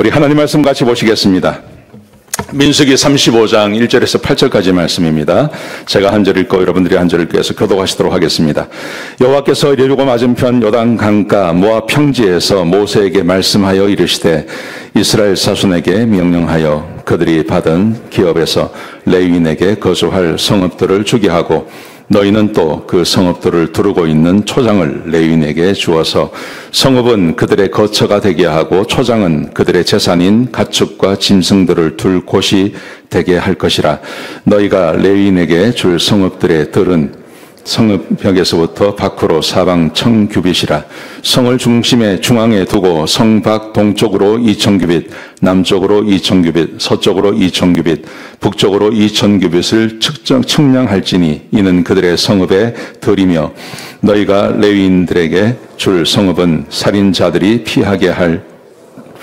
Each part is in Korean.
우리 하나님 말씀 같이 보시겠습니다. 민수기 35장 1절에서 8절까지 말씀입니다. 제가 한 절 읽고 여러분들이 한 절 읽고 해서 교독하시도록 하겠습니다. 여호와께서 여리고 맞은편 요단 강가 모압 평지에서 모세에게 말씀하여 이르시되 이스라엘 자손에게 명령하여 그들이 받은 기업에서 레위인에게 거주할 성읍들을 주게 하고 너희는 또 그 성읍들을 두르고 있는 초장을 레위인에게 주어서 성읍은 그들의 거처가 되게 하고 초장은 그들의 재산인 가축과 짐승들을 둘 곳이 되게 할 것이라. 너희가 레위인에게 줄 성읍들의 들은 성읍벽에서부터 밖으로 사방 1000규빗이라. 성을 중앙에 두고 성 밖 동쪽으로 2000규빗, 남쪽으로 2000규빗, 서쪽으로 2000규빗, 북쪽으로 2000규빗을 측량할지니 이는 그들의 성읍의 들이며 너희가 레위인들에게 줄 성읍은 살인자들이 피하게 할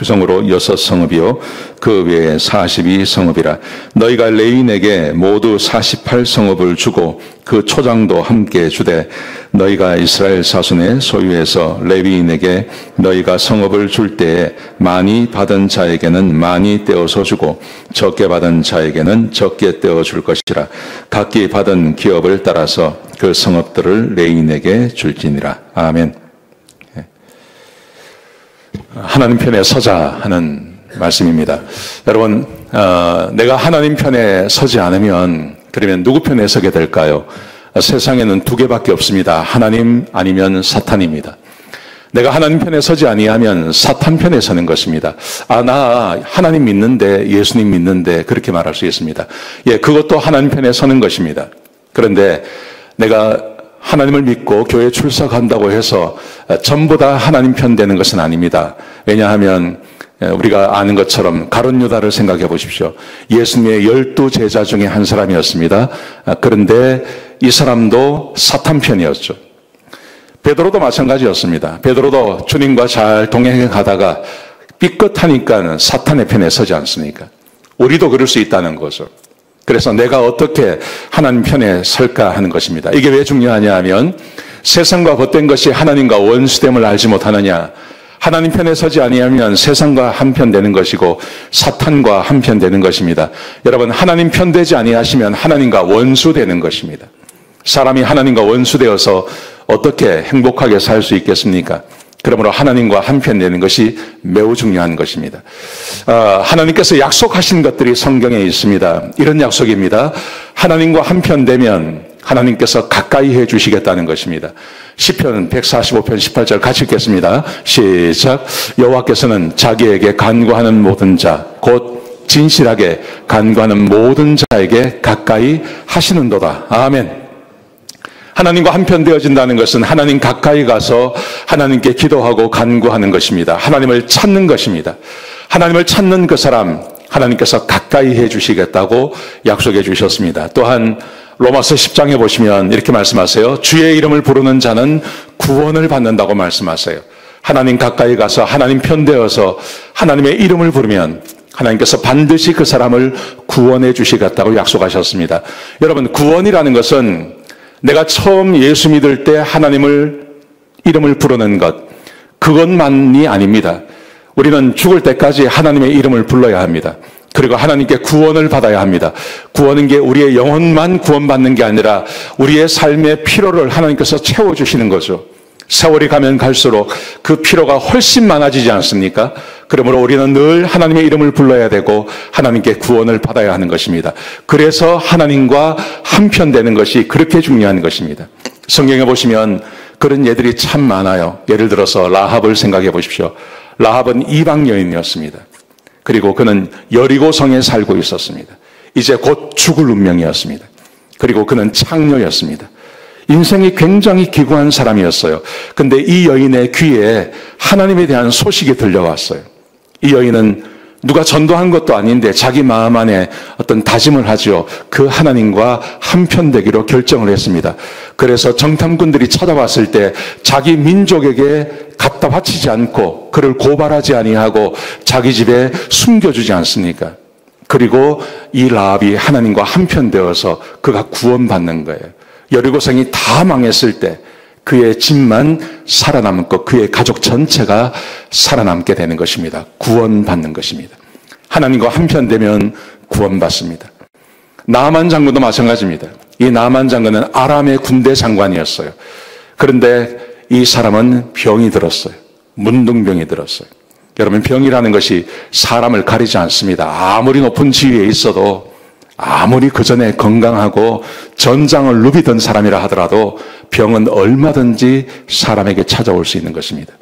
성으로 6성읍이요 그 외에 42성읍이라. 너희가 레위인에게 모두 48성읍을 주고 그 초장도 함께 주되 너희가 이스라엘 자손의 소유에서 레위인에게 너희가 성읍을 줄 때에 많이 받은 자에게는 많이 떼어서 주고 적게 받은 자에게는 적게 떼어 줄 것이라. 각기 받은 기업을 따라서 그 성읍들을 레위인에게 줄지니라. 아멘. 하나님 편에 서자 하는 말씀입니다. 여러분, 내가 하나님 편에 서지 않으면 그러면 누구 편에 서게 될까요? 세상에는 두 개밖에 없습니다. 하나님 아니면 사탄입니다. 내가 하나님 편에 서지 아니하면 사탄 편에 서는 것입니다. 나 하나님 믿는데, 예수님 믿는데 그렇게 말할 수 있습니다. 예, 그것도 하나님 편에 서는 것입니다. 그런데 내가 하나님을 믿고 교회 출석한다고 해서 전부 다 하나님 편 되는 것은 아닙니다. 왜냐하면 우리가 아는 것처럼 가룟 유다를 생각해 보십시오. 예수님의 12제자 중에 한 사람이었습니다. 그런데 이 사람도 사탄 편이었죠. 베드로도 마찬가지였습니다. 베드로도 주님과 잘 동행해 가다가 삐끗하니까 사탄의 편에 서지 않습니까? 우리도 그럴 수 있다는 거죠. 그래서 내가 어떻게 하나님 편에 설까 하는 것입니다. 이게 왜 중요하냐 하면 세상과 벗된 것이 하나님과 원수됨을 알지 못하느냐. 하나님 편에 서지 아니하면 세상과 한편 되는 것이고 사탄과 한편 되는 것입니다. 여러분, 하나님 편 되지 아니하시면 하나님과 원수 되는 것입니다. 사람이 하나님과 원수 되어서 어떻게 행복하게 살 수 있겠습니까? 그러므로 하나님과 한편 되는 것이 매우 중요한 것입니다. 하나님께서 약속하신 것들이 성경에 있습니다. 이런 약속입니다. 하나님과 한편 되면 하나님께서 가까이 해 주시겠다는 것입니다. 시편 145편 18절 같이 읽겠습니다. 시작. 여호와께서는 자기에게 간구하는 모든 자, 곧 진실하게 간구하는 모든 자에게 가까이 하시는도다. 아멘. 하나님과 한편 되어진다는 것은 하나님 가까이 가서 하나님께 기도하고 간구하는 것입니다. 하나님을 찾는 것입니다. 하나님을 찾는 그 사람 하나님께서 가까이 해 주시겠다고 약속해 주셨습니다. 또한 로마서 10장에 보시면 이렇게 말씀하세요. 주의 이름을 부르는 자는 구원을 받는다고 말씀하세요. 하나님 가까이 가서 하나님 편 되어서 하나님의 이름을 부르면 하나님께서 반드시 그 사람을 구원해 주시겠다고 약속하셨습니다. 여러분, 구원이라는 것은 내가 처음 예수 믿을 때 하나님을 이름을 부르는 것, 그것만이 아닙니다. 우리는 죽을 때까지 하나님의 이름을 불러야 합니다. 그리고 하나님께 구원을 받아야 합니다. 구원은 게 우리의 영혼만 구원받는 게 아니라 우리의 삶의 필요를 하나님께서 채워주시는 거죠. 세월이 가면 갈수록 그 필요가 훨씬 많아지지 않습니까? 그러므로 우리는 늘 하나님의 이름을 불러야 되고 하나님께 구원을 받아야 하는 것입니다. 그래서 하나님과 한편 되는 것이 그렇게 중요한 것입니다. 성경에 보시면 그런 예들이 참 많아요. 예를 들어서 라합을 생각해 보십시오. 라합은 이방 여인이었습니다. 그리고 그는 여리고성에 살고 있었습니다. 이제 곧 죽을 운명이었습니다. 그리고 그는 창녀였습니다. 인생이 굉장히 기구한 사람이었어요. 근데 이 여인의 귀에 하나님에 대한 소식이 들려왔어요. 이 여인은 누가 전도한 것도 아닌데 자기 마음 안에 어떤 다짐을 하죠. 그 하나님과 한편 되기로 결정을 했습니다. 그래서 정탐꾼들이 찾아왔을 때 자기 민족에게 갖다 바치지 않고 그를 고발하지 아니하고 자기 집에 숨겨주지 않습니까? 그리고 이 라합이 하나님과 한편 되어서 그가 구원받는 거예요. 여리고성이 다 망했을 때 그의 집만 살아남고 그의 가족 전체가 살아남게 되는 것입니다. 구원받는 것입니다. 하나님과 한편 되면 구원받습니다. 나만 장군도 마찬가지입니다. 이 나만 장군은 아람의 군대 장관이었어요. 그런데 이 사람은 병이 들었어요. 문둥병이 들었어요. 여러분, 병이라는 것이 사람을 가리지 않습니다. 아무리 높은 지위에 있어도, 아무리 그 전에 건강하고 전장을 누비던 사람이라 하더라도 병은 얼마든지 사람에게 찾아올 수 있는 것입니다.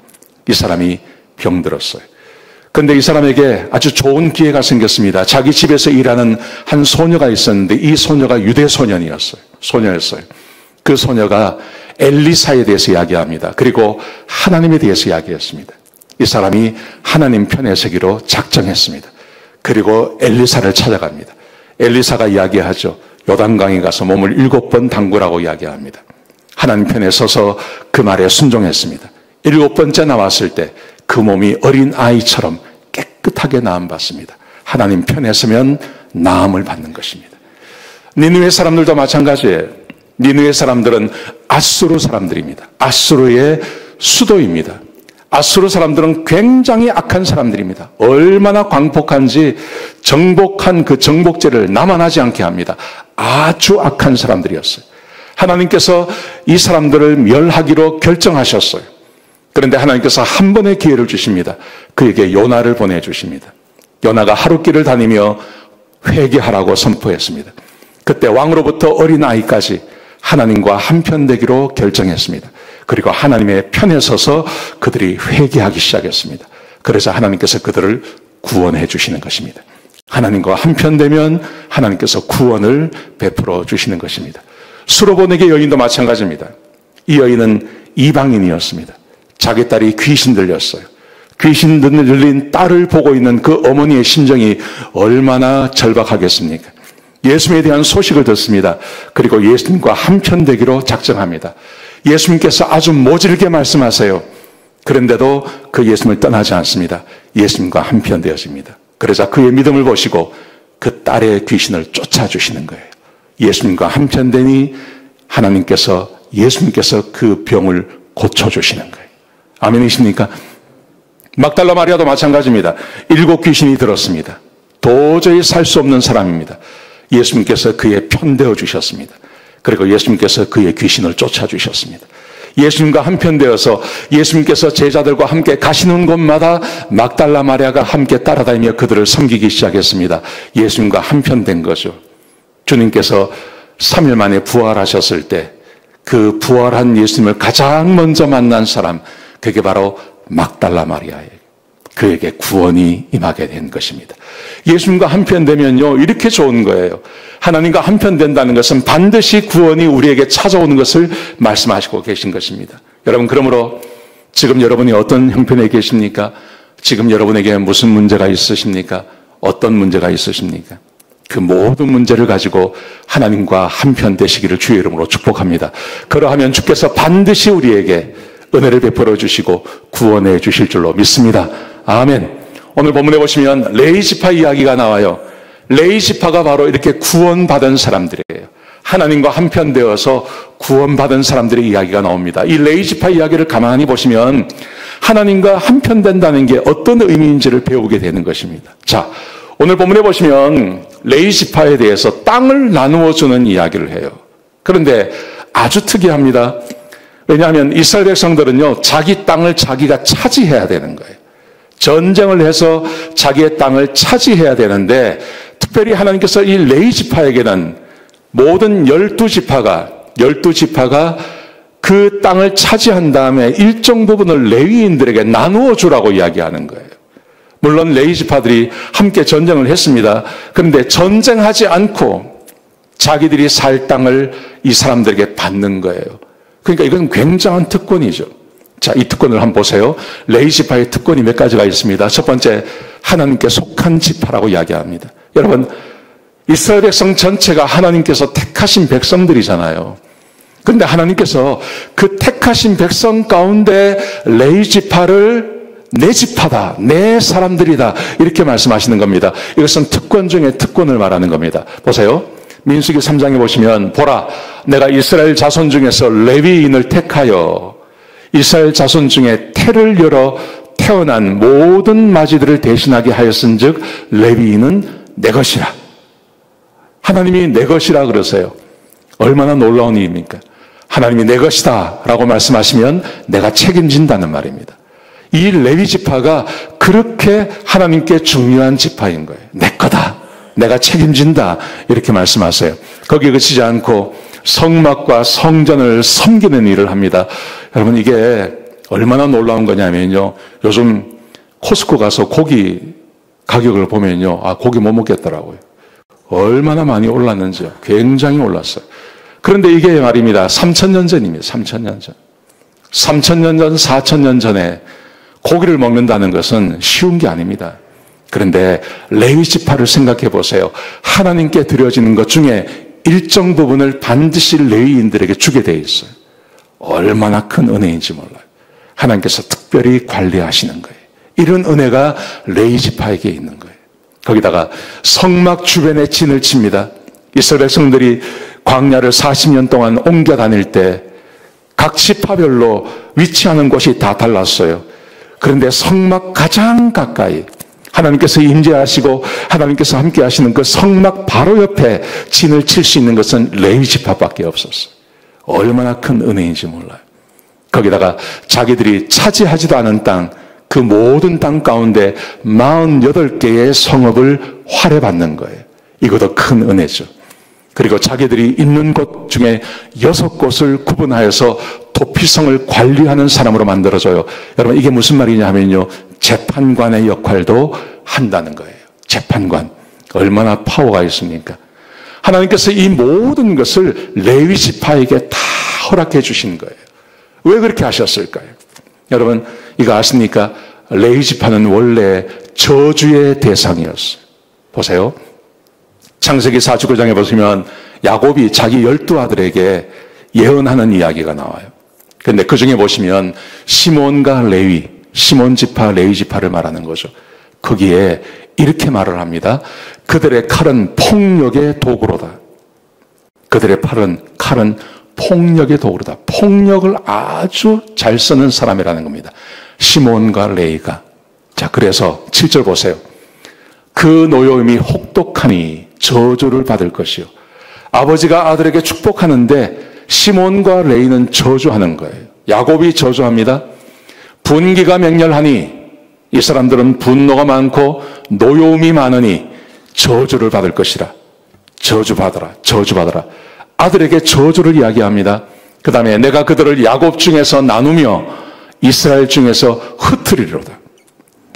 이 사람이 병들었어요. 그런데 이 사람에게 아주 좋은 기회가 생겼습니다. 자기 집에서 일하는 한 소녀가 있었는데 이 소녀가 유대 소녀였어요. 그 소녀가 엘리사에 대해서 이야기합니다. 그리고 하나님에 대해서 이야기했습니다. 이 사람이 하나님 편에 서기로 작정했습니다. 그리고 엘리사를 찾아갑니다. 엘리사가 이야기하죠. 요단강에 가서 몸을 7번 담그라고 이야기합니다. 하나님 편에 서서 그 말에 순종했습니다. 7번째 나왔을 때 그 몸이 어린 아이처럼 깨끗하게 나음받습니다. 하나님 편에 서면 나음을 받는 것입니다. 니느웨 사람들도 마찬가지예요. 니느웨 사람들은 아수르 사람들입니다. 아수르의 수도입니다. 아수르 사람들은 굉장히 악한 사람들입니다. 얼마나 광폭한지 정복한 그 정복제를 남한하지 않게 합니다. 아주 악한 사람들이었어요. 하나님께서 이 사람들을 멸하기로 결정하셨어요. 그런데 하나님께서 한 번의 기회를 주십니다. 그에게 요나를 보내주십니다. 요나가 하룻길을 다니며 회개하라고 선포했습니다. 그때 왕으로부터 어린아이까지 하나님과 한편 되기로 결정했습니다. 그리고 하나님의 편에 서서 그들이 회개하기 시작했습니다. 그래서 하나님께서 그들을 구원해 주시는 것입니다. 하나님과 한편 되면 하나님께서 구원을 베풀어 주시는 것입니다. 수로보내게 여인도 마찬가지입니다. 이 여인은 이방인이었습니다. 자기 딸이 귀신 들렸어요. 귀신 들린 딸을 보고 있는 그 어머니의 심정이 얼마나 절박하겠습니까? 예수님에 대한 소식을 듣습니다. 그리고 예수님과 한편 되기로 작정합니다. 예수님께서 아주 모질게 말씀하세요. 그런데도 그 예수님을 떠나지 않습니다. 예수님과 한편 되어집니다. 그러자 그의 믿음을 보시고 그 딸의 귀신을 쫓아주시는 거예요. 예수님과 한편 되니 예수님께서 그 병을 고쳐주시는 거예요. 아멘이십니까? 막달라 마리아도 마찬가지입니다. 7 귀신이 들었습니다. 도저히 살 수 없는 사람입니다. 예수님께서 그의 편 되어 주셨습니다. 그리고 예수님께서 그의 귀신을 쫓아주셨습니다. 예수님과 한편 되어서 예수님께서 제자들과 함께 가시는 곳마다 막달라 마리아가 함께 따라다니며 그들을 섬기기 시작했습니다. 예수님과 한편 된 거죠. 주님께서 3일 만에 부활하셨을 때 그 부활한 예수님을 가장 먼저 만난 사람, 그게 바로 막달라 마리아예요. 그에게 구원이 임하게 된 것입니다. 예수님과 한편 되면요, 이렇게 좋은 거예요. 하나님과 한편 된다는 것은 반드시 구원이 우리에게 찾아오는 것을 말씀하시고 계신 것입니다. 여러분, 그러므로 지금 여러분이 어떤 형편에 계십니까? 지금 여러분에게 무슨 문제가 있으십니까? 어떤 문제가 있으십니까? 그 모든 문제를 가지고 하나님과 한편 되시기를 주의 이름으로 축복합니다. 그러하면 주께서 반드시 우리에게 은혜를 베풀어 주시고 구원해 주실 줄로 믿습니다. 아멘. 오늘 본문에 보시면 레위 지파 이야기가 나와요. 레위 지파가 바로 이렇게 구원받은 사람들이에요. 하나님과 한편 되어서 구원받은 사람들의 이야기가 나옵니다. 이 레위 지파 이야기를 가만히 보시면 하나님과 한편 된다는 게 어떤 의미인지를 배우게 되는 것입니다. 자, 오늘 본문에 보시면 레위 지파에 대해서 땅을 나누어 주는 이야기를 해요. 그런데 아주 특이합니다. 왜냐하면 이스라엘 백성들은요, 자기 땅을 자기가 차지해야 되는 거예요. 전쟁을 해서 자기의 땅을 차지해야 되는데, 특별히 하나님께서 이 레위 지파에게는 모든 12지파가 그 땅을 차지한 다음에 일정 부분을 레위인들에게 나누어 주라고 이야기하는 거예요. 물론 레위 지파들이 함께 전쟁을 했습니다. 그런데 전쟁하지 않고 자기들이 살 땅을 이 사람들에게 받는 거예요. 그러니까 이건 굉장한 특권이죠. 자, 이 특권을 한번 보세요. 레위 지파의 특권이 몇 가지가 있습니다. 첫 번째, 하나님께 속한 지파라고 이야기합니다. 여러분, 이스라엘 백성 전체가 하나님께서 택하신 백성들이잖아요. 그런데 하나님께서 그 택하신 백성 가운데 레위 지파를 내 지파다, 내 사람들이다, 이렇게 말씀하시는 겁니다. 이것은 특권 중에 특권을 말하는 겁니다. 보세요. 민수기 3장에 보시면 보라 내가 이스라엘 자손 중에서 레위인을 택하여 이스라엘 자손 중에 태를 열어 태어난 모든 마지들을 대신하게 하였은즉 레위인은 내 것이라. 하나님이 내 것이라 그러세요. 얼마나 놀라운 일입니까? 하나님이 내 것이다 라고 말씀하시면 내가 책임진다는 말입니다. 이 레위 지파가 그렇게 하나님께 중요한 지파인 거예요. 내 거다. 내가 책임진다. 이렇게 말씀하세요. 거기에 그치지 않고 성막과 성전을 섬기는 일을 합니다. 여러분 이게 얼마나 놀라운 거냐면요. 요즘 코스코 가서 고기 가격을 보면요. 고기 못 먹겠더라고요. 얼마나 많이 올랐는지요. 굉장히 올랐어요. 그런데 이게 말입니다. 3,000년 전입니다. 3,000년 전. 3,000년 전, 4,000년 전에 고기를 먹는다는 것은 쉬운 게 아닙니다. 그런데 레위 지파를 생각해 보세요. 하나님께 드려지는 것 중에 일정 부분을 반드시 레위인들에게 주게 돼 있어요. 얼마나 큰 은혜인지 몰라요. 하나님께서 특별히 관리하시는 거예요. 이런 은혜가 레위 지파에게 있는 거예요. 거기다가 성막 주변에 진을 칩니다. 이스라엘 백성들이 광야를 40년 동안 옮겨 다닐 때 각 지파별로 위치하는 곳이 다 달랐어요. 그런데 성막 가장 가까이 하나님께서 임재하시고 하나님께서 함께 하시는 그 성막 바로 옆에 진을 칠 수 있는 것은 레위 지파밖에 없었어요. 얼마나 큰 은혜인지 몰라요. 거기다가 자기들이 차지하지도 않은 땅, 그 모든 땅 가운데 48개의 성읍을 할애받는 거예요. 이것도 큰 은혜죠. 그리고 자기들이 있는 곳 중에 6곳을 구분하여서 도피성을 관리하는 사람으로 만들어줘요. 여러분 이게 무슨 말이냐 하면요. 재판관의 역할도 한다는 거예요. 재판관. 얼마나 파워가 있습니까? 하나님께서 이 모든 것을 레위 지파에게 다 허락해 주신 거예요. 왜 그렇게 하셨을까요? 여러분 이거 아십니까? 레위 지파는 원래 저주의 대상이었어요. 보세요. 창세기 49장에 보시면 야곱이 자기 12아들에게 예언하는 이야기가 나와요. 그런데 그 중에 보시면 시몬과 레위, 시몬 지파, 레위 지파를 말하는 거죠. 거기에 이렇게 말을 합니다. 그들의 칼은 폭력의 도구로다. 그들의 칼은 폭력의 도구로다. 폭력을 아주 잘 쓰는 사람이라는 겁니다. 시몬과 레위가. 자, 그래서 7절 보세요. 그 노여움이 혹독하니 저주를 받을 것이요. 아버지가 아들에게 축복하는데 시몬과 레위는 저주하는 거예요. 야곱이 저주합니다. 분기가 맹렬하니 이 사람들은 분노가 많고 노여움이 많으니 저주를 받을 것이라. 저주받아라. 저주받아라. 아들에게 저주를 이야기합니다. 그 다음에 내가 그들을 야곱 중에서 나누며 이스라엘 중에서 흩으리로다.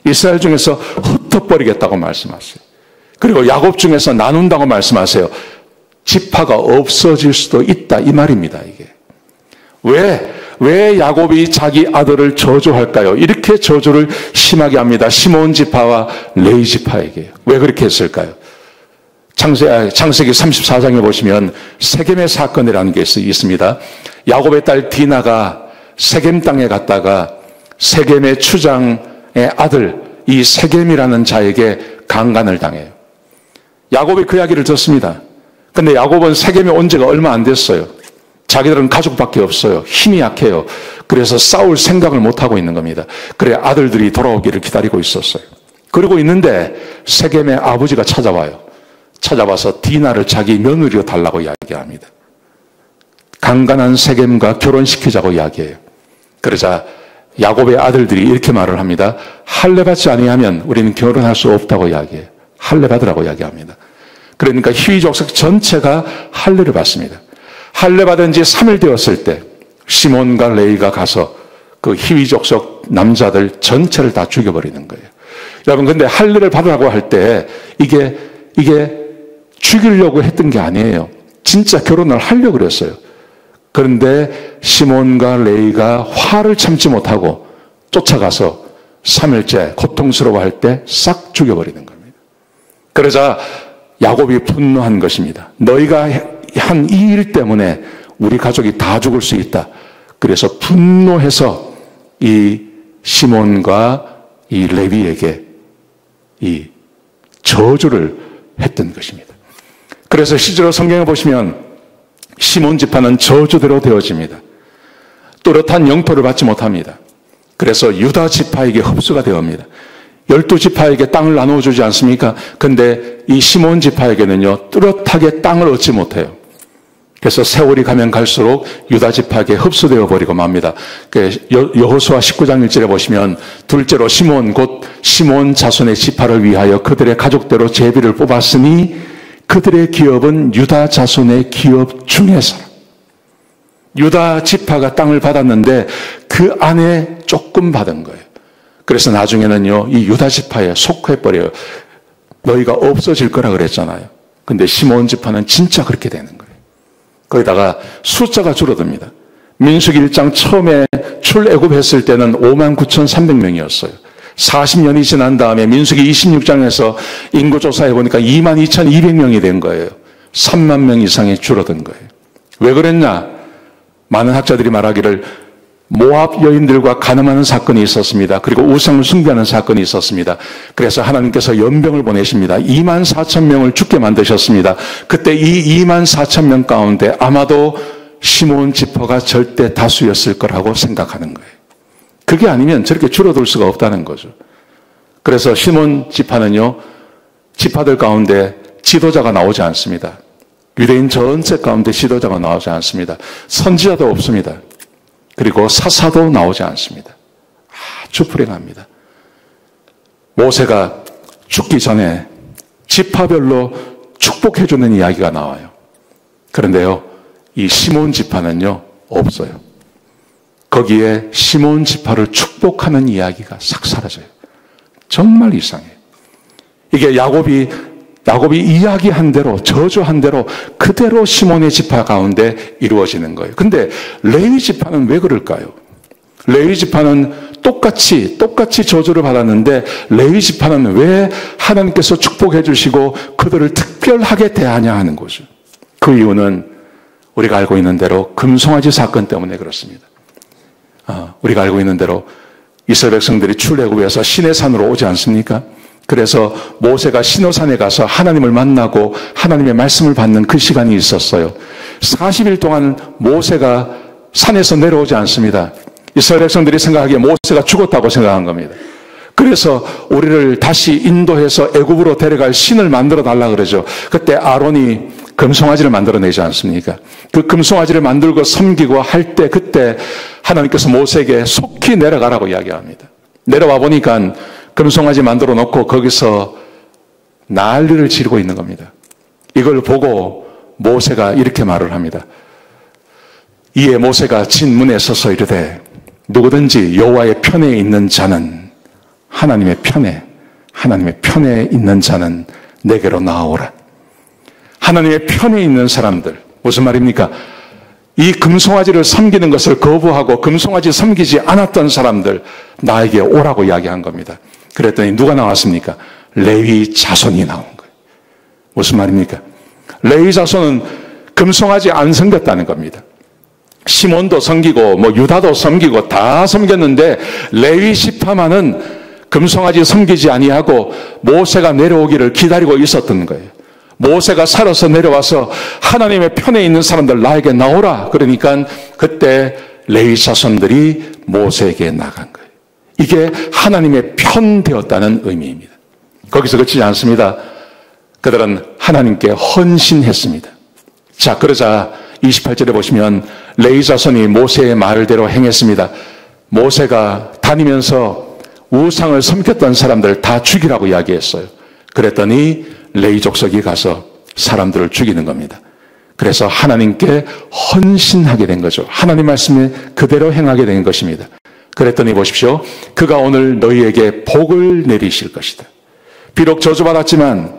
이스라엘 중에서 흩어버리겠다고 말씀하세요. 그리고 야곱 중에서 나눈다고 말씀하세요. 지파가 없어질 수도 있다 이 말입니다. 이게 왜 야곱이 자기 아들을 저주할까요? 이렇게 저주를 심하게 합니다. 시몬 지파와 레위 지파에게. 왜 그렇게 했을까요? 창세기 34장에 보시면 세겜의 사건이라는 게 있습니다. 야곱의 딸 디나가 세겜 땅에 갔다가 세겜의 추장의 아들 이 세겜이라는 자에게 강간을 당해요. 야곱이 그 이야기를 듣습니다. 근데 야곱은 세겜에 온 지가 얼마 안 됐어요. 자기들은 가족밖에 없어요. 힘이 약해요. 그래서 싸울 생각을 못하고 있는 겁니다. 그래 아들들이 돌아오기를 기다리고 있었어요. 그러고 있는데 세겜의 아버지가 찾아와요. 찾아와서 디나를 자기 며느리로 달라고 이야기합니다. 강간한 세겜과 결혼시키자고 이야기해요. 그러자 야곱의 아들들이 이렇게 말을 합니다. 할례받지 아니하면 우리는 결혼할 수 없다고 이야기해요. 할례받으라고 이야기합니다. 그러니까 히위 족속 전체가 할례를 받습니다. 할례받은 지 3일 되었을 때 시몬과 레위가 가서 그 히위 족속 남자들 전체를 다 죽여버리는 거예요. 여러분 근데 할례를 받으라고 할 때 이게 죽이려고 했던 게 아니에요. 진짜 결혼을 하려고 그랬어요. 그런데 시몬과 레위가 화를 참지 못하고 쫓아가서 3일째 고통스러워할 때 싹 죽여버리는 겁니다. 그러자 야곱이 분노한 것입니다. 너희가 한 이 일 때문에 우리 가족이 다 죽을 수 있다. 그래서 분노해서 이 시몬과 이 레위에게 이 저주를 했던 것입니다. 그래서 실제로 성경에 보시면 시몬 지파는 저주대로 되어집니다. 뚜렷한 영토를 받지 못합니다. 그래서 유다 지파에게 흡수가 되옵니다. 12지파에게 땅을 나누어주지 않습니까? 근데 이 시몬 지파에게는요, 뚜렷하게 땅을 얻지 못해요. 그래서 세월이 가면 갈수록 유다 지파에게 흡수되어 버리고 맙니다. 여호수아 19장 1절에 보시면 둘째로 시몬 곧 시몬 자손의 지파를 위하여 그들의 가족대로 제비를 뽑았으니 그들의 기업은 유다 자손의 기업 중에서 유다 지파가 땅을 받았는데 그 안에 조금 받은 거예요. 그래서 나중에는요, 이 유다 지파에 속해버려요. 너희가 없어질 거라 그랬잖아요. 근데 시몬 지파는 진짜 그렇게 되는 거예요. 거기다가 숫자가 줄어듭니다. 민수기 1장 처음에 출애굽했을 때는 59,300명이었어요. 40년이 지난 다음에 민수기 26장에서 인구조사해 보니까 22,200명이 된 거예요. 3만 명 이상이 줄어든 거예요. 왜 그랬냐? 많은 학자들이 말하기를 모압 여인들과 간음하는 사건이 있었습니다. 그리고 우상을 숭배하는 사건이 있었습니다. 그래서 하나님께서 연병을 보내십니다. 24,000명을 죽게 만드셨습니다. 그때 이 24,000명 가운데 아마도 시몬 지파가 절대 다수였을 거라고 생각하는 거예요. 그게 아니면 저렇게 줄어들 수가 없다는 거죠. 그래서 시몬 지파는요, 지파들 가운데 지도자가 나오지 않습니다. 유대인 전체 가운데 지도자가 나오지 않습니다. 선지자도 없습니다. 그리고 사사도 나오지 않습니다. 아주 불행합니다. 모세가 죽기 전에 지파별로 축복해주는 이야기가 나와요. 그런데요, 이 시몬 지파는요, 없어요. 거기에 시몬 지파를 축복하는 이야기가 싹 사라져요. 정말 이상해요. 이게 야곱이 이야기한 대로, 저주한 대로 그대로 시몬의 지파 가운데 이루어지는 거예요. 근데 레위 지파는 왜 그럴까요? 레위 지파는 똑같이 저주를 받았는데 레위 지파는 왜 하나님께서 축복해 주시고 그들을 특별하게 대하냐 하는 거죠. 그 이유는 우리가 알고 있는 대로 금송아지 사건 때문에 그렇습니다. 우리가 알고 있는 대로 이스라엘 백성들이 출애굽해서 시내산으로 오지 않습니까? 그래서 모세가 시내산에 가서 하나님을 만나고 하나님의 말씀을 받는 그 시간이 있었어요. 40일 동안 모세가 산에서 내려오지 않습니다. 이스라엘 백성들이 생각하기에 모세가 죽었다고 생각한 겁니다. 그래서 우리를 다시 인도해서 애굽으로 데려갈 신을 만들어 달라 그러죠. 그때 아론이 금송아지를 만들어내지 않습니까? 그 금송아지를 만들고 섬기고 할 때 그때 하나님께서 모세에게 속히 내려가라고 이야기합니다. 내려와 보니까 금송아지 만들어 놓고 거기서 난리를 지르고 있는 겁니다. 이걸 보고 모세가 이렇게 말을 합니다. 이에 모세가 진문에 서서 이르되 누구든지 여호와의 편에 있는 자는 하나님의 편에 있는 자는 내게로 나아오라. 하나님의 편에 있는 사람들, 무슨 말입니까? 이 금송아지를 섬기는 것을 거부하고 금송아지 섬기지 않았던 사람들 나에게 오라고 이야기한 겁니다. 그랬더니 누가 나왔습니까? 레위 자손이 나온 거예요. 무슨 말입니까? 레위 자손은 금송아지 안 섬겼다는 겁니다. 시몬도 섬기고 유다도 섬기고 다 섬겼는데 레위 지파만은 금송아지 섬기지 아니하고 모세가 내려오기를 기다리고 있었던 거예요. 모세가 살아서 내려와서 하나님의 편에 있는 사람들 나에게 나오라. 그러니까 그때 레위 자손들이 모세에게 나간 거예요. 이게 하나님의 편 되었다는 의미입니다. 거기서 그치지 않습니다. 그들은 하나님께 헌신했습니다. 자, 그러자 28절에 보시면 레위 자손이 모세의 말대로 행했습니다. 모세가 다니면서 우상을 섬겼던 사람들 다 죽이라고 이야기했어요. 그랬더니 레위 족속이 가서 사람들을 죽이는 겁니다. 그래서 하나님께 헌신하게 된 거죠. 하나님 말씀에 그대로 행하게 된 것입니다. 그랬더니 보십시오. 그가 오늘 너희에게 복을 내리실 것이다. 비록 저주받았지만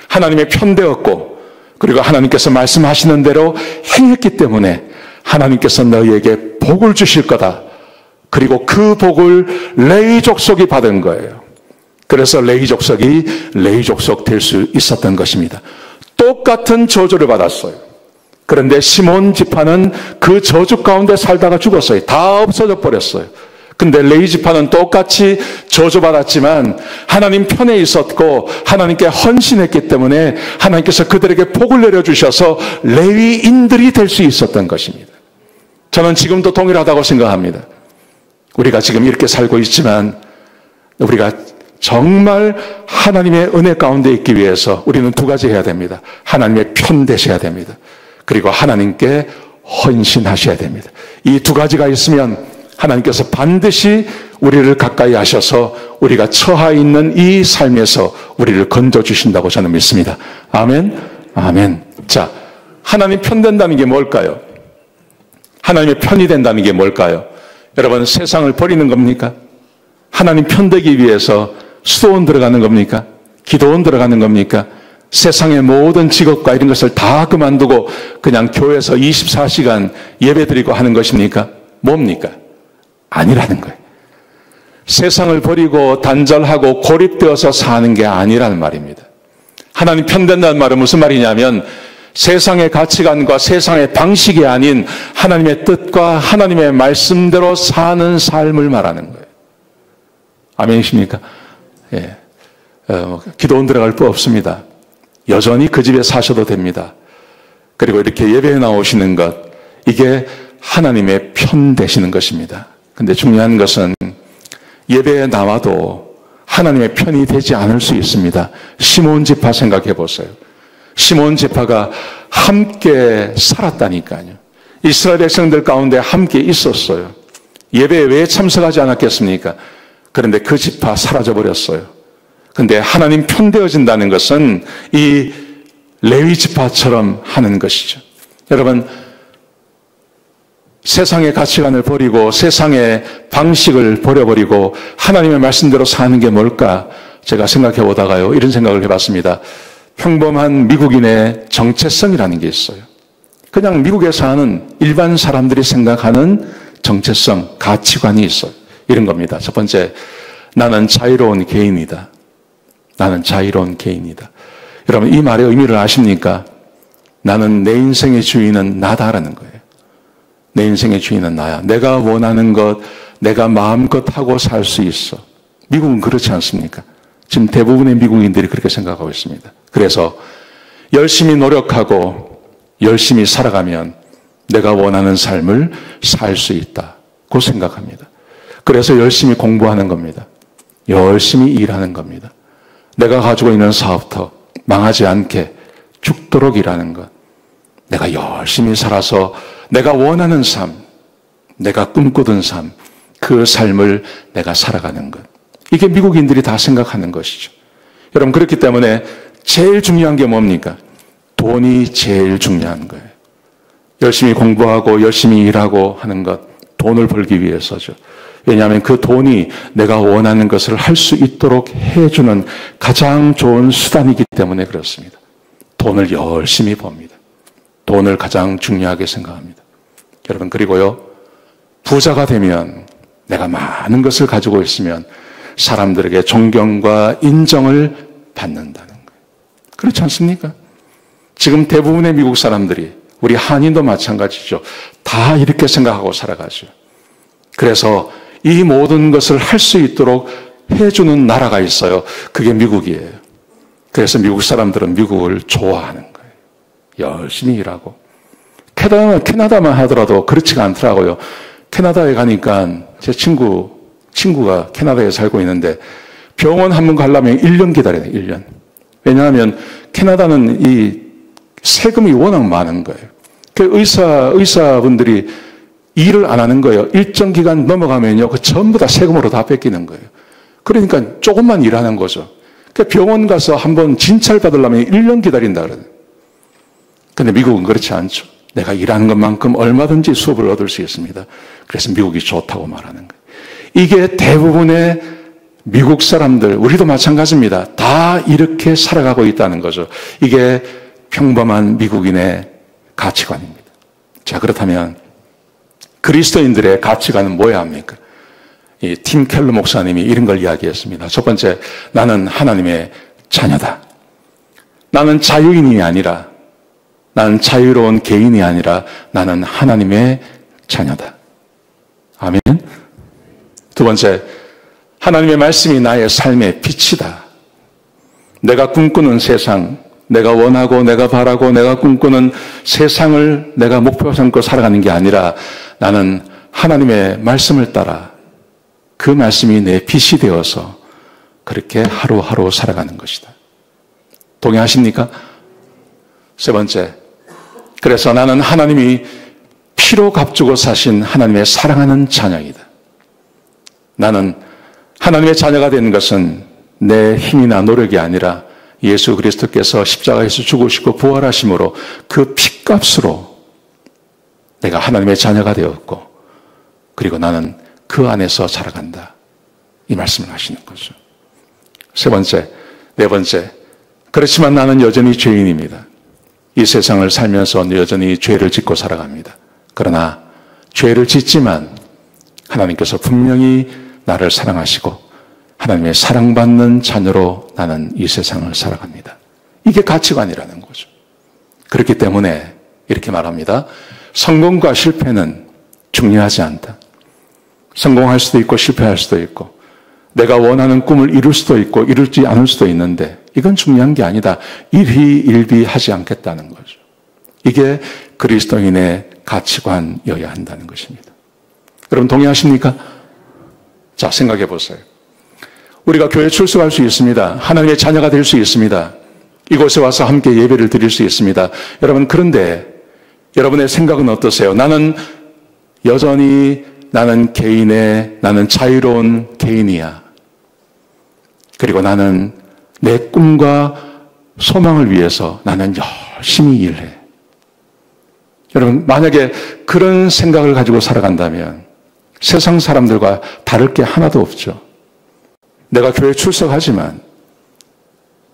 하나님의 편되었고 그리고 하나님께서 말씀하시는 대로 행했기 때문에 하나님께서 너희에게 복을 주실 거다. 그리고 그 복을 레위 족속이 받은 거예요. 그래서 레위 족속이 레위 족속 될 수 있었던 것입니다. 똑같은 저주를 받았어요. 그런데 시몬 지파는 그 저주 가운데 살다가 죽었어요. 다 없어져 버렸어요. 근데 레위 지파는 똑같이 저주받았지만 하나님 편에 있었고 하나님께 헌신했기 때문에 하나님께서 그들에게 복을 내려주셔서 레위인들이 될 수 있었던 것입니다. 저는 지금도 동일하다고 생각합니다. 우리가 지금 이렇게 살고 있지만 우리가 정말 하나님의 은혜 가운데 있기 위해서 우리는 두 가지 해야 됩니다. 하나님의 편 되셔야 됩니다. 그리고 하나님께 헌신하셔야 됩니다. 이 두 가지가 있으면 하나님께서 반드시 우리를 가까이 하셔서 우리가 처해 있는 이 삶에서 우리를 건져주신다고 저는 믿습니다. 아멘, 아멘. 자, 하나님 편 된다는 게 뭘까요? 하나님의 편이 된다는 게 뭘까요? 여러분, 세상을 버리는 겁니까? 하나님 편 되기 위해서 수도원 들어가는 겁니까? 기도원 들어가는 겁니까? 세상의 모든 직업과 이런 것을 다 그만두고 그냥 교회에서 24시간 예배드리고 하는 것입니까? 뭡니까? 아니라는 거예요. 세상을 버리고 단절하고 고립되어서 사는 게 아니라는 말입니다. 하나님 편된다는 말은 무슨 말이냐면 세상의 가치관과 세상의 방식이 아닌 하나님의 뜻과 하나님의 말씀대로 사는 삶을 말하는 거예요. 아멘이십니까? 예. 기도원 들어갈 거 없습니다. 여전히 그 집에 사셔도 됩니다. 그리고 이렇게 예배에 나오시는 것, 이게 하나님의 편 되시는 것입니다. 근데 중요한 것은 예배에 나와도 하나님의 편이 되지 않을 수 있습니다. 시몬 지파 생각해 보세요. 시몬 지파가 함께 살았다니까요. 이스라엘 백성들 가운데 함께 있었어요. 예배에 왜 참석하지 않았겠습니까? 그런데 그 지파 사라져 버렸어요. 근데 하나님 편되어진다는 것은 이 레위 지파처럼 하는 것이죠. 여러분, 세상의 가치관을 버리고 세상의 방식을 버려버리고 하나님의 말씀대로 사는 게 뭘까? 제가 생각해 보다가요, 이런 생각을 해봤습니다. 평범한 미국인의 정체성이라는 게 있어요. 그냥 미국에 사는 일반 사람들이 생각하는 정체성, 가치관이 있어요. 이런 겁니다. 첫 번째, 나는 자유로운 개인이다. 나는 자유로운 개인이다. 여러분, 이 말의 의미를 아십니까? 나는 내 인생의 주인은 나다라는 거예요. 내 인생의 주인은 나야. 내가 원하는 것, 내가 마음껏 하고 살 수 있어. 미국은 그렇지 않습니까? 지금 대부분의 미국인들이 그렇게 생각하고 있습니다. 그래서 열심히 노력하고 열심히 살아가면 내가 원하는 삶을 살 수 있다고 생각합니다. 그래서 열심히 공부하는 겁니다. 열심히 일하는 겁니다. 내가 가지고 있는 사업터 망하지 않게 죽도록 일하는 것. 내가 열심히 살아서 내가 원하는 삶, 내가 꿈꾸던 삶, 그 삶을 내가 살아가는 것. 이게 미국인들이 다 생각하는 것이죠. 여러분, 그렇기 때문에 제일 중요한 게 뭡니까? 돈이 제일 중요한 거예요. 열심히 공부하고 열심히 일하고 하는 것, 돈을 벌기 위해서죠. 왜냐하면 그 돈이 내가 원하는 것을 할 수 있도록 해주는 가장 좋은 수단이기 때문에 그렇습니다. 돈을 열심히 법니다. 돈을 가장 중요하게 생각합니다. 여러분, 그리고요, 부자가 되면 내가 많은 것을 가지고 있으면 사람들에게 존경과 인정을 받는다는 거예요. 그렇지 않습니까? 지금 대부분의 미국 사람들이, 우리 한인도 마찬가지죠. 다 이렇게 생각하고 살아가죠. 그래서 이 모든 것을 할 수 있도록 해주는 나라가 있어요. 그게 미국이에요. 그래서 미국 사람들은 미국을 좋아하는 거예요. 열심히 일하고. 캐나다만 하더라도 그렇지가 않더라고요. 캐나다에 가니까 제 친구가 캐나다에 살고 있는데 병원 한 번 가려면 1년 기다려야 돼요. 1년. 왜냐하면 캐나다는 이 세금이 워낙 많은 거예요. 그 의사분들이 일을 안 하는 거예요. 일정 기간 넘어가면요, 그 전부 다 세금으로 다 뺏기는 거예요. 그러니까 조금만 일하는 거죠. 그 병원 가서 한번 진찰 받으려면 1년 기다린다 그러거든요. 근데 미국은 그렇지 않죠. 내가 일하는 것만큼 얼마든지 수업을 얻을 수 있습니다. 그래서 미국이 좋다고 말하는 거예요. 이게 대부분의 미국 사람들, 우리도 마찬가지입니다. 다 이렇게 살아가고 있다는 거죠. 이게 평범한 미국인의 가치관입니다. 자, 그렇다면 그리스도인들의 가치관은 뭐야 합니까? 이 팀 켈러 목사님이 이런 걸 이야기했습니다. 첫 번째, 나는 하나님의 자녀다. 나는 자유인이 아니라, 나는 자유로운 개인이 아니라 나는 하나님의 자녀다. 아멘. 두 번째, 하나님의 말씀이 나의 삶의 빛이다. 내가 꿈꾸는 세상, 내가 원하고 내가 바라고 내가 꿈꾸는 세상을 내가 목표 삼고 살아가는 게 아니라 나는 하나님의 말씀을 따라 그 말씀이 내 빛이 되어서 그렇게 하루하루 살아가는 것이다. 동의하십니까? 세 번째, 그래서 나는 하나님이 피로 값주고 사신 하나님의 사랑하는 자녀이다. 나는 하나님의 자녀가 되는 것은 내 힘이나 노력이 아니라 예수 그리스도께서 십자가에서 죽으시고 부활하심으로 그 핏값으로 내가 하나님의 자녀가 되었고, 그리고 나는 그 안에서 자라간다. 이 말씀을 하시는 거죠. 세 번째, 네 번째, 그렇지만 나는 여전히 죄인입니다. 이 세상을 살면서 여전히 죄를 짓고 살아갑니다. 그러나 죄를 짓지만 하나님께서 분명히 나를 사랑하시고 하나님의 사랑받는 자녀로 나는 이 세상을 살아갑니다. 이게 가치관이라는 거죠. 그렇기 때문에 이렇게 말합니다. 성공과 실패는 중요하지 않다. 성공할 수도 있고 실패할 수도 있고 내가 원하는 꿈을 이룰 수도 있고 이룰지 않을 수도 있는데 이건 중요한 게 아니다. 일희일비하지 않겠다는 거죠. 이게 그리스도인의 가치관이어야 한다는 것입니다. 여러분 동의하십니까? 자, 생각해 보세요. 우리가 교회에 출석할 수 있습니다. 하나님의 자녀가 될 수 있습니다. 이곳에 와서 함께 예배를 드릴 수 있습니다. 여러분, 그런데 여러분의 생각은 어떠세요? 나는 여전히 나는 자유로운 개인이야. 그리고 나는 내 꿈과 소망을 위해서 나는 열심히 일해. 여러분, 만약에 그런 생각을 가지고 살아간다면 세상 사람들과 다를 게 하나도 없죠. 내가 교회에 출석하지만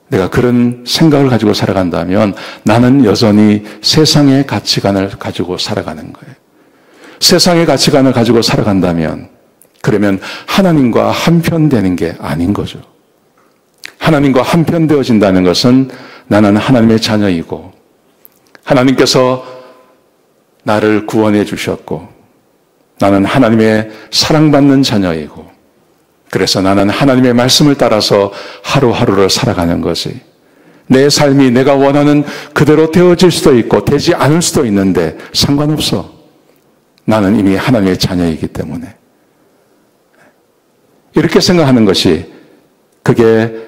내가 그런 생각을 가지고 살아간다면 나는 여전히 세상의 가치관을 가지고 살아가는 거예요. 세상의 가치관을 가지고 살아간다면 그러면 하나님과 한편 되는 게 아닌 거죠. 하나님과 한편 되어진다는 것은 나는 하나님의 자녀이고 하나님께서 나를 구원해 주셨고 나는 하나님의 사랑받는 자녀이고 그래서 나는 하나님의 말씀을 따라서 하루하루를 살아가는 거지. 내 삶이 내가 원하는 그대로 되어질 수도 있고 되지 않을 수도 있는데 상관없어. 나는 이미 하나님의 자녀이기 때문에. 이렇게 생각하는 것이 그게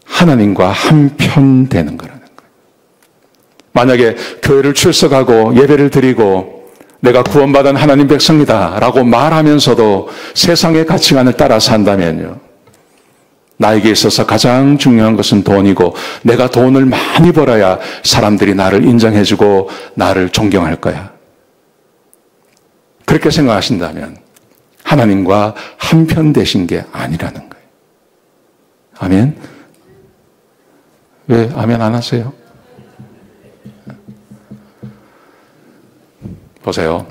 하나님과 한편 되는 거라는 거예요. 만약에 교회를 출석하고 예배를 드리고 내가 구원받은 하나님 백성이다 라고 말하면서도 세상의 가치관을 따라 산다면요. 나에게 있어서 가장 중요한 것은 돈이고 내가 돈을 많이 벌어야 사람들이 나를 인정해주고 나를 존경할 거야. 그렇게 생각하신다면 하나님과 한편 되신 게 아니라는 거예요. 아멘? 왜 아멘 안 하세요? 보세요.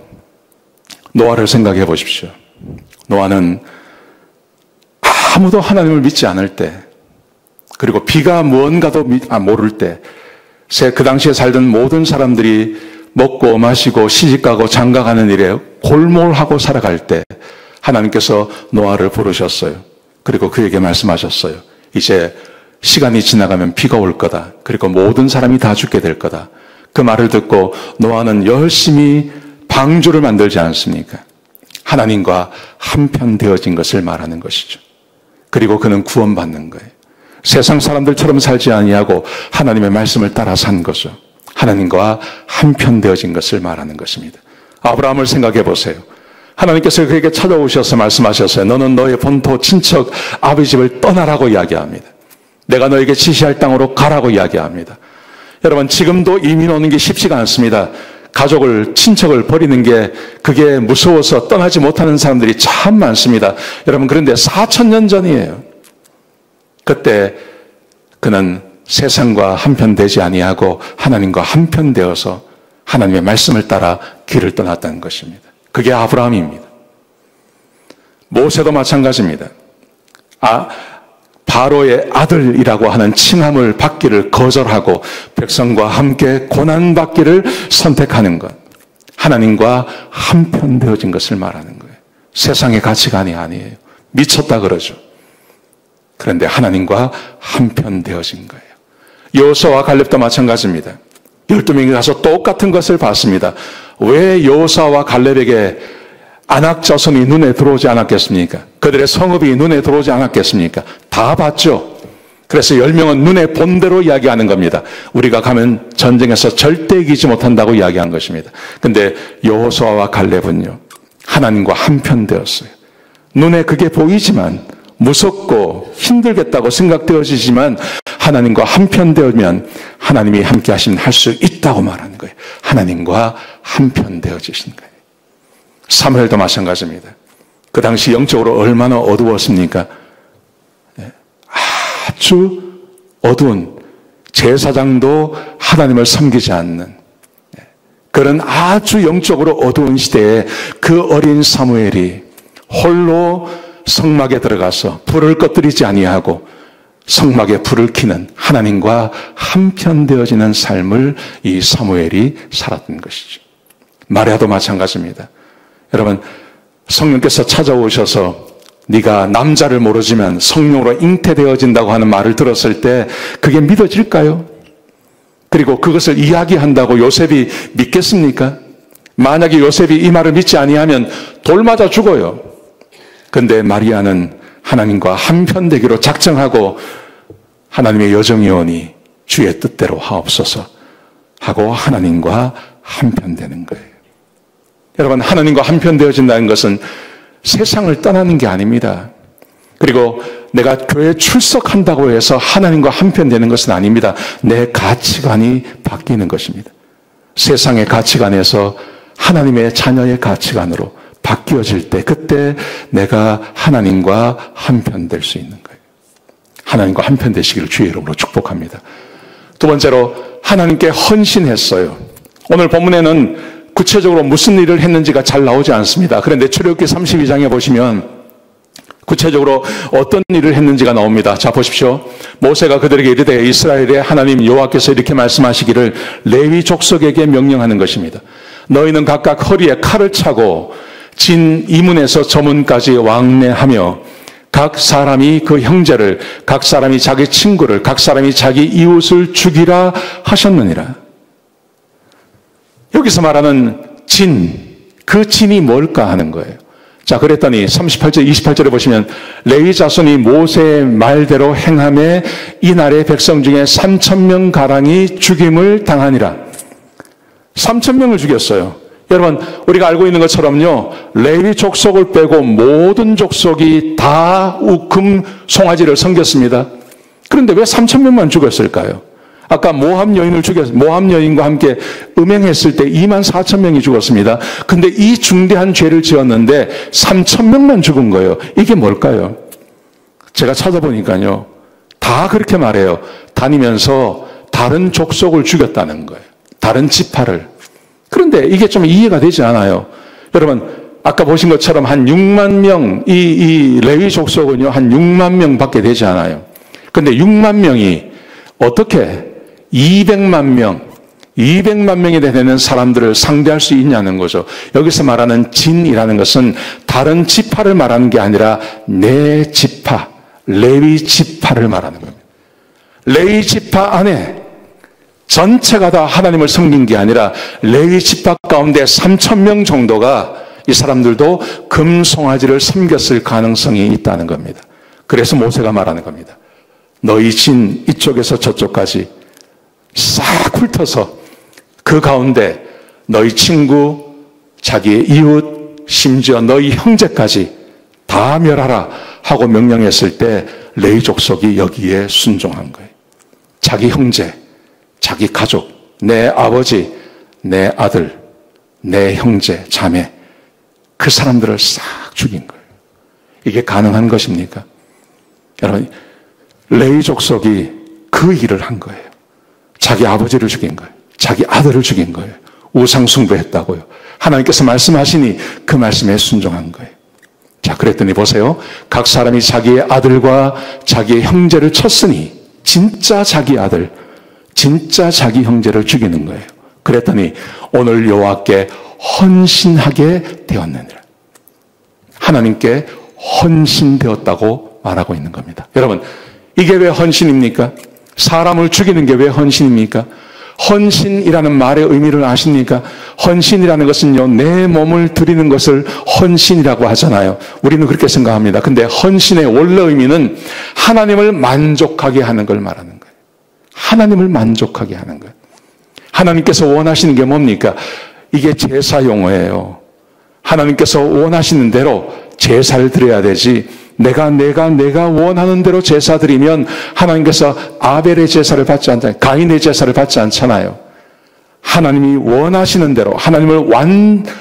노아를 생각해 보십시오. 노아는 아무도 하나님을 믿지 않을 때, 그리고 비가 무언가도 모를 때, 그 당시에 살던 모든 사람들이 먹고 마시고 시집가고 장가가는 일에 골몰하고 살아갈 때 하나님께서 노아를 부르셨어요. 그리고 그에게 말씀하셨어요. 이제 시간이 지나가면 비가 올 거다. 그리고 모든 사람이 다 죽게 될 거다. 그 말을 듣고 노아는 열심히 방주를 만들지 않습니까? 하나님과 한편 되어진 것을 말하는 것이죠. 그리고 그는 구원받는 거예요. 세상 사람들처럼 살지 아니하고 하나님의 말씀을 따라 산 거죠. 하나님과 한편 되어진 것을 말하는 것입니다. 아브라함을 생각해 보세요. 하나님께서 그에게 찾아오셔서 말씀하셨어요. 너는 너의 본토 친척 아버지 집을 떠나라고 이야기합니다. 내가 너에게 지시할 땅으로 가라고 이야기합니다. 여러분, 지금도 이민 오는 게 쉽지가 않습니다. 가족을, 친척을 버리는 게 그게 무서워서 떠나지 못하는 사람들이 참 많습니다. 여러분, 그런데 4,000년 전이에요. 그때 그는 세상과 한편 되지 아니하고 하나님과 한편 되어서 하나님의 말씀을 따라 길을 떠났다는 것입니다. 그게 아브라함입니다. 모세도 마찬가지입니다. 바로의 아들이라고 하는 칭함을 받기를 거절하고 백성과 함께 고난받기를 선택하는 것. 하나님과 한편 되어진 것을 말하는 거예요. 세상의 가치관이 아니에요. 미쳤다 그러죠. 그런데 하나님과 한편 되어진 거예요. 여호수아와 갈렙도 마찬가지입니다. 12명이 가서 똑같은 것을 봤습니다. 왜 여호수아와 갈렙에게 아낙 자손이 눈에 들어오지 않았겠습니까? 그들의 성읍이 눈에 들어오지 않았겠습니까? 다 봤죠. 그래서 10명은 눈에 본 대로 이야기하는 겁니다. 우리가 가면 전쟁에서 절대 이기지 못한다고 이야기한 것입니다. 근데 여호수아와 갈렙은요, 하나님과 한편 되었어요. 눈에 그게 보이지만, 무섭고 힘들겠다고 생각되어지지만, 하나님과 한편 되면 하나님이 함께 하시면 할 수 있다고 말하는 거예요. 하나님과 한편 되어지신 거예요. 사무엘도 마찬가지입니다. 그 당시 영적으로 얼마나 어두웠습니까? 아주 어두운, 제사장도 하나님을 섬기지 않는 그런 아주 영적으로 어두운 시대에 그 어린 사무엘이 홀로 성막에 들어가서 불을 꺼뜨리지 아니하고 성막에 불을 켜는 하나님과 한편 되어지는 삶을 이 사무엘이 살았던 것이죠. 마리아도 마찬가지입니다. 여러분, 성령께서 찾아오셔서 네가 남자를 모르지만 성령으로 잉태되어진다고 하는 말을 들었을 때 그게 믿어질까요? 그리고 그것을 이야기한다고 요셉이 믿겠습니까? 만약에 요셉이 이 말을 믿지 아니하면 돌 맞아 죽어요. 그런데 마리아는 하나님과 한편 되기로 작정하고 하나님의 여정이오니 주의 뜻대로 하옵소서 하고 하나님과 한편 되는 거예요. 여러분, 하나님과 한편 되어진다는 것은 세상을 떠나는 게 아닙니다. 그리고 내가 교회에 출석한다고 해서 하나님과 한편 되는 것은 아닙니다. 내 가치관이 바뀌는 것입니다. 세상의 가치관에서 하나님의 자녀의 가치관으로 바뀌어질 때 그때 내가 하나님과 한편 될 수 있는 거예요. 하나님과 한편 되시기를 주의 이름으로 축복합니다. 두 번째로 하나님께 헌신했어요. 오늘 본문에는 구체적으로 무슨 일을 했는지가 잘 나오지 않습니다. 그런데 출애굽기 32장에 보시면 구체적으로 어떤 일을 했는지가 나옵니다. 자, 보십시오. 모세가 그들에게 이르되 이스라엘의 하나님 여호와께서 이렇게 말씀하시기를 레위 족속에게 명령하는 것입니다. 너희는 각각 허리에 칼을 차고 진 이문에서 저문까지 왕래하며 각 사람이 그 형제를, 각 사람이 자기 친구를, 각 사람이 자기 이웃을 죽이라 하셨느니라. 여기서 말하는 진, 그 진이 뭘까 하는 거예요. 자, 그랬더니 38절, 28절에 보시면 레위 자손이 모세의 말대로 행함에 이날의 백성 중에 3,000명 가량이 죽임을 당하니라. 3,000명을 죽였어요. 여러분, 우리가 알고 있는 것처럼요, 레위 족속을 빼고 모든 족속이 다 우금 송아지를 섬겼습니다. 그런데 왜 3,000명만 죽었을까요? 아까 모함 여인과 함께 음행했을 때 24,000명이 죽었습니다. 근데 이 중대한 죄를 지었는데 3,000명만 죽은 거예요. 이게 뭘까요? 제가 찾아보니까요, 다 그렇게 말해요. 다니면서 다른 족속을 죽였다는 거예요. 다른 지파를. 그런데 이게 좀 이해가 되지 않아요. 여러분, 아까 보신 것처럼 한 6만 명, 이 레위 족속은요, 한 6만 명밖에 되지 않아요. 근데 6만 명이 어떻게 200만 명이 되는 사람들을 상대할 수 있냐는 거죠. 여기서 말하는 진이라는 것은 다른 지파를 말하는 게 아니라 내 지파, 레위 지파를 말하는 겁니다. 레위 지파 안에 전체가 다 하나님을 섬긴 게 아니라 레위 지파 가운데 3,000명 정도가 이 사람들도 금송아지를 섬겼을 가능성이 있다는 겁니다. 그래서 모세가 말하는 겁니다. 너희 진 이쪽에서 저쪽까지 싹 훑어서 그 가운데 너희 친구, 자기의 이웃, 심지어 너희 형제까지 다 멸하라 하고 명령했을 때 레위 족속이 여기에 순종한 거예요. 자기 형제, 자기 가족, 내 아버지, 내 아들, 내 형제, 자매, 그 사람들을 싹 죽인 거예요. 이게 가능한 것입니까? 여러분, 레위 족속이 그 일을 한 거예요. 자기 아버지를 죽인 거예요. 자기 아들을 죽인 거예요. 우상숭배했다고요. 하나님께서 말씀하시니 그 말씀에 순종한 거예요. 자, 그랬더니 보세요. 각 사람이 자기의 아들과 자기의 형제를 쳤으니 진짜 자기 아들, 진짜 자기 형제를 죽이는 거예요. 그랬더니 오늘 여호와께 헌신하게 되었느니라. 하나님께 헌신되었다고 말하고 있는 겁니다. 여러분, 이게 왜 헌신입니까? 사람을 죽이는 게 왜 헌신입니까? 헌신이라는 말의 의미를 아십니까? 헌신이라는 것은요, 내 몸을 드리는 것을 헌신이라고 하잖아요. 우리는 그렇게 생각합니다. 근데 헌신의 원래 의미는 하나님을 만족하게 하는 걸 말하는 거예요. 하나님을 만족하게 하는 거예요. 하나님께서 원하시는 게 뭡니까? 이게 제사 용어예요. 하나님께서 원하시는 대로 제사를 드려야 되지, 내가 원하는 대로 제사 드리면 하나님께서 아벨의 제사를 받지 않잖아요. 가인의 제사를 받지 않잖아요. 하나님이 원하시는 대로 하나님을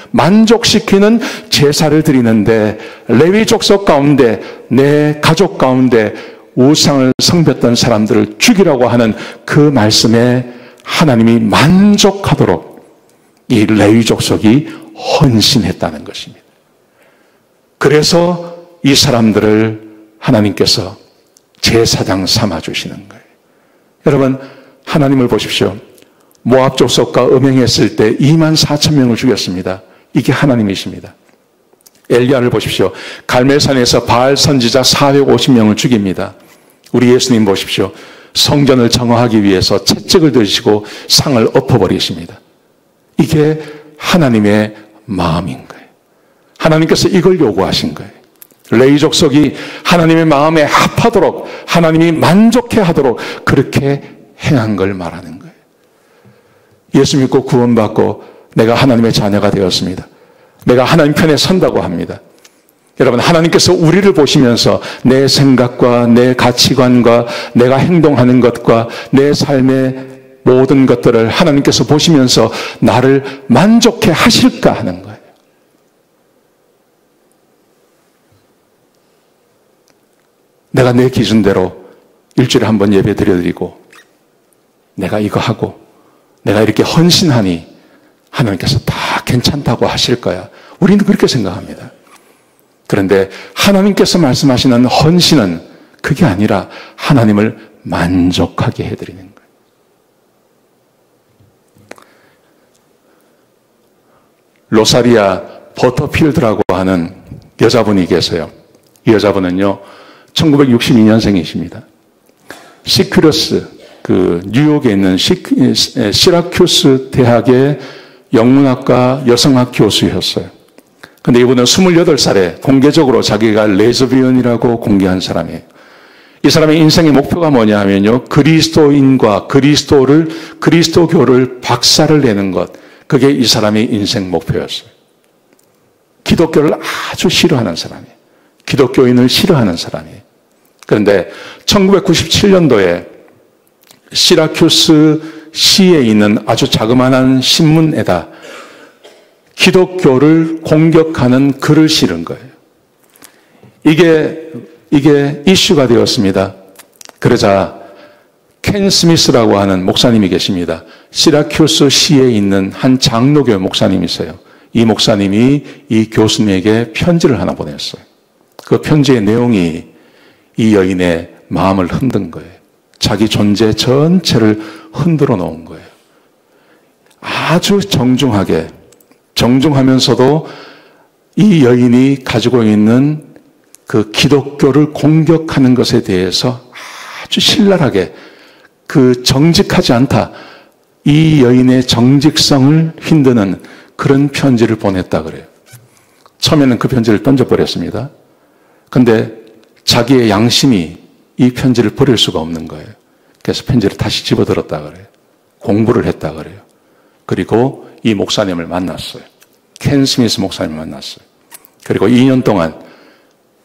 만족시키는 제사를 드리는데, 레위 족속 가운데 내 가족 가운데 우상을 섬겼던 사람들을 죽이라고 하는 그 말씀에 하나님이 만족하도록 이 레위 족속이 헌신했다는 것입니다. 그래서 이 사람들을 하나님께서 제사장 삼아주시는 거예요. 여러분, 하나님을 보십시오. 모압 족속과 음행했을 때 24,000명을 죽였습니다. 이게 하나님이십니다. 엘리야를 보십시오. 갈멜산에서 바알 선지자 450명을 죽입니다. 우리 예수님 보십시오. 성전을 정화하기 위해서 채찍을 드시고 상을 엎어버리십니다. 이게 하나님의 마음인 거예요. 하나님께서 이걸 요구하신 거예요. 레위 족속이 하나님의 마음에 합하도록, 하나님이 만족해 하도록 그렇게 행한 걸 말하는 거예요. 예수 믿고 구원받고 내가 하나님의 자녀가 되었습니다. 내가 하나님 편에 선다고 합니다. 여러분, 하나님께서 우리를 보시면서 내 생각과 내 가치관과 내가 행동하는 것과 내 삶의 모든 것들을 하나님께서 보시면서 나를 만족해 하실까 하는 거예요. 내가 내 기준대로 일주일에 한 번 예배 드려드리고 내가 이거 하고 내가 이렇게 헌신하니 하나님께서 다 괜찮다고 하실 거야. 우리는 그렇게 생각합니다. 그런데 하나님께서 말씀하시는 헌신은 그게 아니라 하나님을 만족하게 해드리는 거예요. 로사리아 버터필드라고 하는 여자분이 계세요. 이 여자분은요, 1962년생이십니다. 시큐러스, 뉴욕에 있는 시라큐스 대학의 영문학과 여성학 교수였어요. 근데 이분은 28살에 공개적으로 자기가 레즈비언이라고 공개한 사람이에요. 이 사람의 인생의 목표가 뭐냐 하면요, 그리스도인과 그리스도교를 박살을 내는 것, 그게 이 사람의 인생 목표였어요. 기독교를 아주 싫어하는 사람이에요. 기독교인을 싫어하는 사람이에요. 그런데 1997년도에 시라큐스 시에 있는 아주 자그마한 신문에다 기독교를 공격하는 글을 실은 거예요. 이게 이슈가 되었습니다. 그러자 켄 스미스라고 하는 목사님이 계십니다. 시라큐스 시에 있는 한 장로교 목사님이세요. 이 목사님이 이 교수님에게 편지를 하나 보냈어요. 그 편지의 내용이 이 여인의 마음을 흔든 거예요. 자기 존재 전체를 흔들어 놓은 거예요. 아주 정중하면서도 이 여인이 가지고 있는 그 기독교를 공격하는 것에 대해서 아주 신랄하게, 정직하지 않다, 이 여인의 정직성을 흔드는 그런 편지를 보냈다 그래요. 처음에는 그 편지를 던져버렸습니다. 근데 자기의 양심이 이 편지를 버릴 수가 없는 거예요. 그래서 편지를 다시 집어들었다 그래요. 공부를 했다 그래요. 그리고 이 목사님을 만났어요. 켄 스미스 목사님을 만났어요. 그리고 2년 동안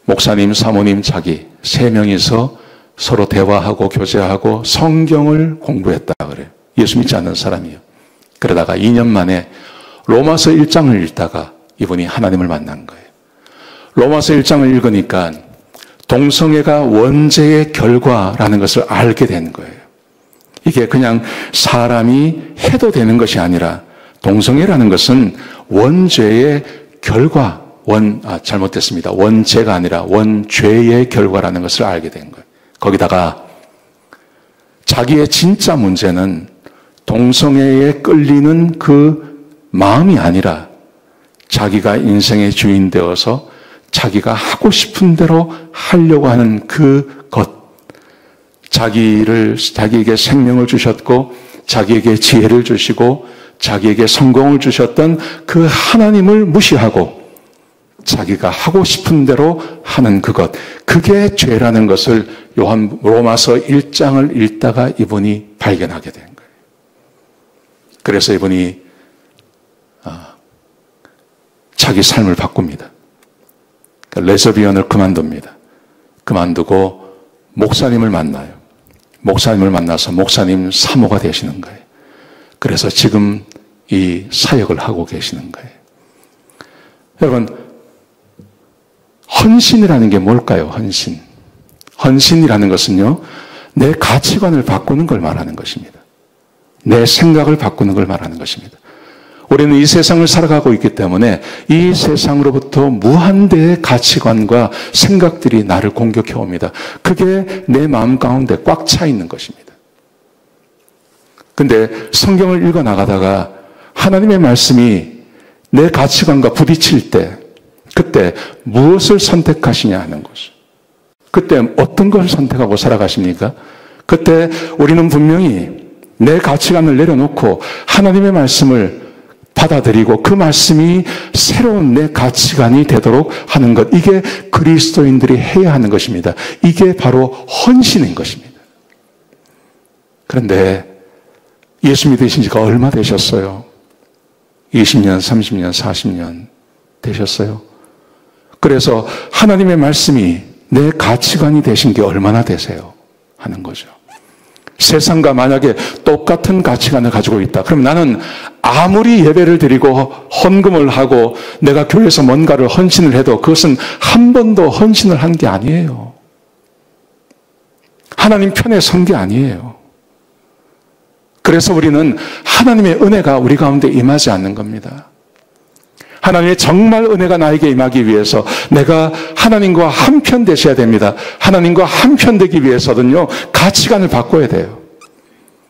목사님, 사모님, 자기 3명이서 서로 대화하고 교제하고 성경을 공부했다 그래요. 예수 믿지 않는 사람이에요. 그러다가 2년 만에 로마서 1장을 읽다가 이분이 하나님을 만난 거예요. 로마서 1장을 읽으니까 동성애가 원죄의 결과라는 것을 알게 된 거예요. 이게 그냥 사람이 해도 되는 것이 아니라 동성애라는 것은 원죄의 결과, 잘못됐습니다. 원죄가 아니라 원죄의 결과라는 것을 알게 된 거예요. 거기다가 자기의 진짜 문제는 동성애에 끌리는 그 마음이 아니라 자기가 인생의 주인 되어서 자기가 하고 싶은 대로 하려고 하는 그 것, 자기에게 생명을 주셨고 자기에게 지혜를 주시고 자기에게 성공을 주셨던 그 하나님을 무시하고 자기가 하고 싶은 대로 하는 그것, 그게 죄라는 것을 로마서 1장을 읽다가 이분이 발견하게 된 거예요. 그래서 이분이 자기 삶을 바꿉니다. 레즈비언을 그만둡니다. 그만두고 목사님을 만나요. 목사님을 만나서 목사님 사모가 되시는 거예요. 그래서 지금 이 사역을 하고 계시는 거예요. 여러분, 헌신이라는 게 뭘까요? 헌신. 헌신이라는 것은요, 내 가치관을 바꾸는 걸 말하는 것입니다. 내 생각을 바꾸는 걸 말하는 것입니다. 우리는 이 세상을 살아가고 있기 때문에 이 세상으로부터 무한대의 가치관과 생각들이 나를 공격해 옵니다. 그게 내 마음 가운데 꽉 차 있는 것입니다. 근데 성경을 읽어 나가다가 하나님의 말씀이 내 가치관과 부딪힐 때, 그때 무엇을 선택하시냐 하는 것이죠. 그때 어떤 것을 선택하고 살아가십니까? 그때 우리는 분명히 내 가치관을 내려놓고 하나님의 말씀을 받아들이고 그 말씀이 새로운 내 가치관이 되도록 하는 것, 이게 그리스도인들이 해야 하는 것입니다. 이게 바로 헌신인 것입니다. 그런데 예수 믿으신 지가 얼마 되셨어요? 20년, 30년, 40년 되셨어요? 그래서 하나님의 말씀이 내 가치관이 되신 게 얼마나 되세요? 하는 거죠. 세상과 만약에 똑같은 가치관을 가지고 있다. 그럼 나는 아무리 예배를 드리고 헌금을 하고 내가 교회에서 뭔가를 헌신을 해도 그것은 한 번도 헌신을 한 게 아니에요. 하나님 편에 선 게 아니에요. 그래서 우리는 하나님의 은혜가 우리 가운데 임하지 않는 겁니다. 하나님의 정말 은혜가 나에게 임하기 위해서 내가 하나님과 한편 되셔야 됩니다. 하나님과 한편 되기 위해서는요, 가치관을 바꿔야 돼요.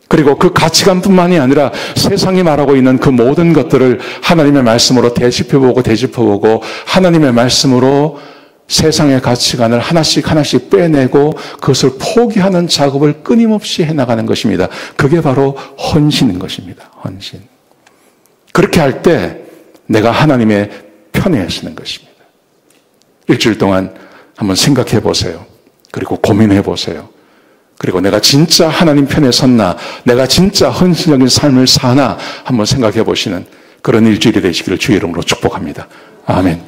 그리고 그 가치관뿐만이 아니라 세상이 말하고 있는 그 모든 것들을 하나님의 말씀으로 되짚어보고 하나님의 말씀으로 세상의 가치관을 하나씩 빼내고 그것을 포기하는 작업을 끊임없이 해나가는 것입니다. 그게 바로 헌신인 것입니다. 헌신. 그렇게 할 때 내가 하나님의 편에 서는 것입니다. 일주일 동안 한번 생각해 보세요. 그리고 고민해 보세요. 그리고 내가 진짜 하나님 편에 섰나, 내가 진짜 헌신적인 삶을 사나 한번 생각해 보시는 그런 일주일이 되시기를 주의 이름으로 축복합니다. 아멘.